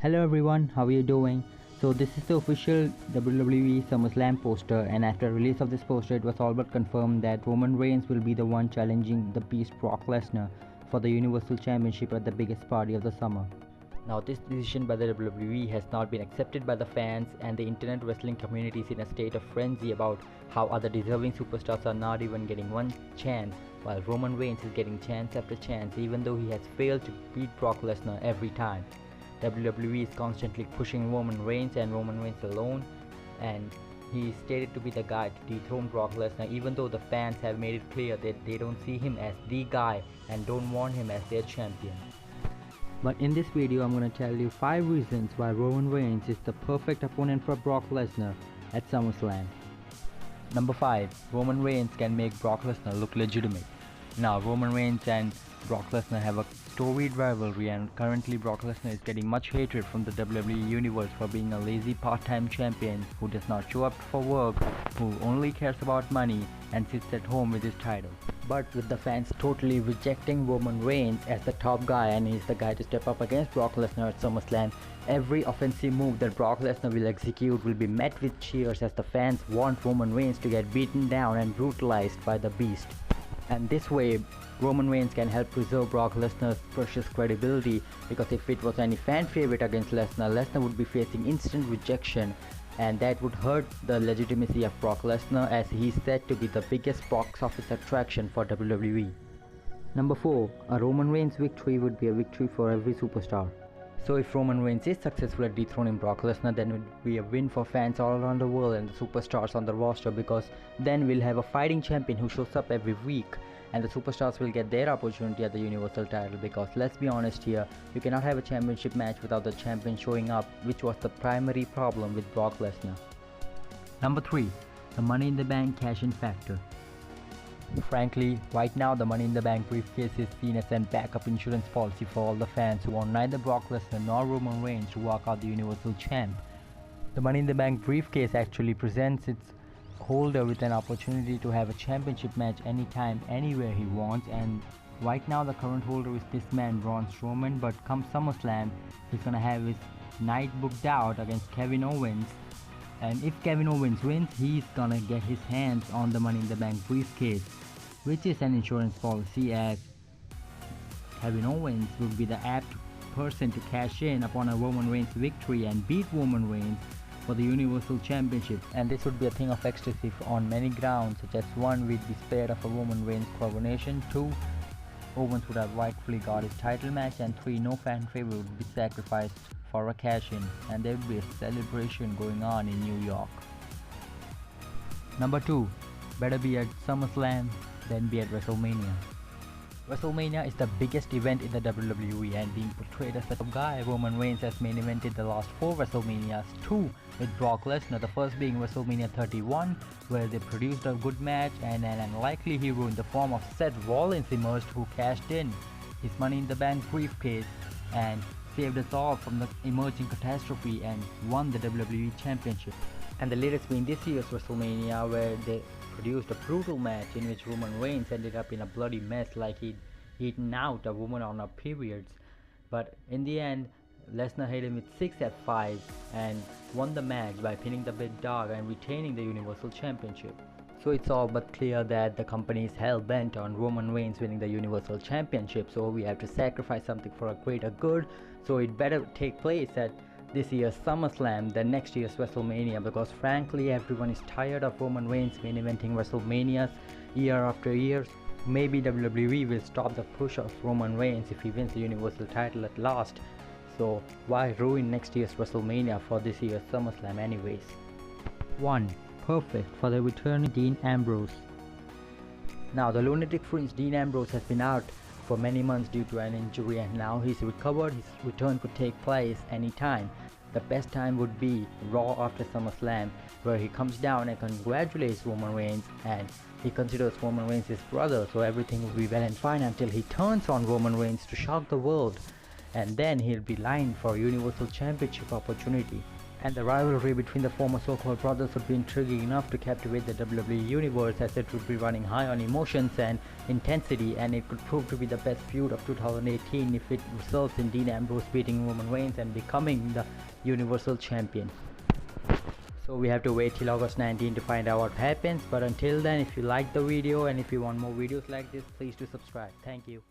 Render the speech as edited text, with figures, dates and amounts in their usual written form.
Hello everyone, how are you doing? So this is the official WWE Summerslam poster, and after release of this poster it was all but confirmed that Roman Reigns will be the one challenging the Beast Brock Lesnar for the Universal Championship at the biggest party of the summer. Now this decision by the WWE has not been accepted by the fans, and the internet wrestling community is in a state of frenzy about how other deserving superstars are not even getting one chance, while Roman Reigns is getting chance after chance even though he has failed to beat Brock Lesnar every time. WWE is constantly pushing Roman Reigns and Roman Reigns alone, and he is stated to be the guy to dethrone Brock Lesnar, even though the fans have made it clear that they don't see him as the guy and don't want him as their champion. But in this video I'm going to tell you 5 reasons why Roman Reigns is the perfect opponent for Brock Lesnar at SummerSlam. Number 5. Roman Reigns can make Brock Lesnar look legitimate. Now Roman Reigns and Brock Lesnar have a storied rivalry, and currently Brock Lesnar is getting much hatred from the WWE universe for being a lazy part-time champion who does not show up for work, who only cares about money and sits at home with his title. But with the fans totally rejecting Roman Reigns as the top guy and he's the guy to step up against Brock Lesnar at SummerSlam, every offensive move that Brock Lesnar will execute will be met with cheers as the fans want Roman Reigns to get beaten down and brutalized by the Beast. And this way Roman Reigns can help preserve Brock Lesnar's precious credibility, because if it was any fan favorite against Lesnar, Lesnar would be facing instant rejection, and that would hurt the legitimacy of Brock Lesnar, as he's said to be the biggest box office attraction for WWE. Number 4. A Roman Reigns victory would be a victory for every superstar. So if Roman Reigns is successful at dethroning Brock Lesnar, then it would be a win for fans all around the world and the superstars on the roster, because then we'll have a fighting champion who shows up every week, and the superstars will get their opportunity at the Universal title, because let's be honest here, you cannot have a championship match without the champion showing up, which was the primary problem with Brock Lesnar. Number 3. The Money in the Bank cash-in factor. Frankly, right now the Money in the Bank briefcase is seen as an backup insurance policy for all the fans who want neither Brock Lesnar nor Roman Reigns to walk out the Universal Champ. The Money in the Bank briefcase actually presents its holder with an opportunity to have a championship match anytime, anywhere he wants, and right now the current holder is this man, Braun Strowman, but come SummerSlam he's gonna have his night booked out against Kevin Owens, and if Kevin Owens wins, he's gonna get his hands on the Money in the Bank briefcase, which is an insurance policy, as Kevin Owens would be the apt person to cash in upon a Roman Reigns victory and beat Roman Reigns for the Universal Championship, and this would be a thing of ecstasy on many grounds, such as 1. We'd be spared of a Roman Reigns coronation, 2. Owens would have rightfully got his title match, and 3. No fan favorite would be sacrificed for a cash-in, and there would be a celebration going on in New York. Number 2. Better be at SummerSlam than be at WrestleMania. WrestleMania is the biggest event in the WWE, and being portrayed as the top guy, Roman Reigns has main evented the last 4 WrestleManias, 2 with Brock Lesnar, the first being WrestleMania 31, where they produced a good match and an unlikely hero in the form of Seth Rollins emerged, who cashed in his Money in the Bank briefcase and saved us all from the emerging catastrophe and won the WWE Championship. And the latest being this year's WrestleMania, where they produced a brutal match in which Roman Reigns ended up in a bloody mess, like he'd eaten out a woman on her periods, but in the end Lesnar hit him with 6 F5s and won the match by pinning the big dog and retaining the Universal Championship. So it's all but clear that the company is hell-bent on Roman Reigns winning the Universal Championship, so we have to sacrifice something for a greater good, so it better take place at this year's SummerSlam than next year's WrestleMania, because frankly everyone is tired of Roman Reigns main eventing WrestleManias year after year. Maybe WWE will stop the push of Roman Reigns if he wins the Universal title at last, so why ruin next year's WrestleMania for this year's SummerSlam anyways. 1. Perfect for the returning Dean Ambrose. Now the lunatic fringe Dean Ambrose has been out for many months due to an injury, and now he's recovered. His return could take place anytime. The best time would be Raw after SummerSlam, where he comes down and congratulates Roman Reigns, and he considers Roman Reigns his brother, so everything will be well and fine until he turns on Roman Reigns to shock the world, and then he'll be lined for a Universal Championship opportunity. And the rivalry between the former so-called brothers would be intriguing enough to captivate the WWE universe, as it would be running high on emotions and intensity, and it could prove to be the best feud of 2018 if it results in Dean Ambrose beating Roman Reigns and becoming the Universal Champion. So we have to wait till August 19 to find out what happens, but until then, if you like the video and if you want more videos like this, please do subscribe. Thank you.